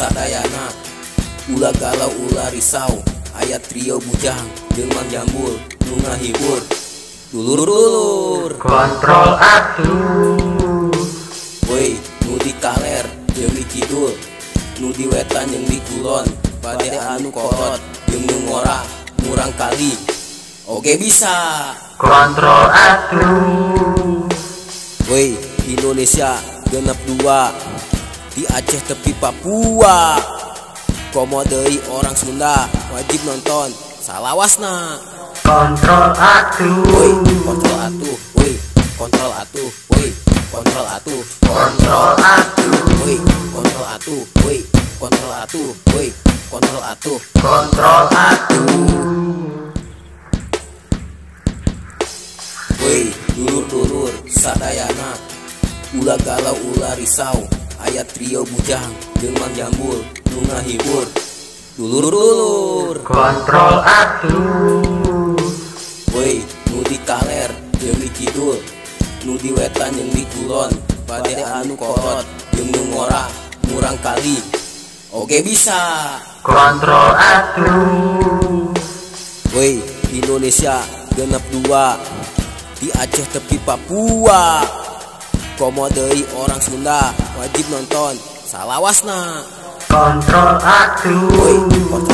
sadayana. Ulah galau ulah risau, aya trio bujang jeung Mang Jambul nu ngahibur. Dulur-dulur kontrol atuh, woi nu di kaler jeung di kidul, nu di wetan jeung di kulon, bade anu kolot jeung nu ngora murang kali oge bisa kontrol atuh. woi Indonesia genep 2 di Aceh tepi Papua. Komo deui orang Sunda wajib nonton salawasna. Kontrol atuh, woi kontrol atuh, woi kontrol atuh, woi kontrol atuh, kontrol atuh, woi kontrol atuh, woi kontrol atuh, woi kontrol atuh, kontrol atuh. woi dulur-dulur sadayana. Ulah galau ulah risau, aya trio bujang jeung Mang Jambul nu ngahibur. Dulur-dulur Kontrol atuh, woi nu di kaler jeung di kidul, nu di wetan jeung di kulon, bade anu kolot jeung nu ngora murang kali oge bisa kontrol atuh. woi Indonesia genep 2 di Aceh tepi Papua. Komo deui orang Sunda wajib nonton salawasna. Kontrol atuh, woi kontrol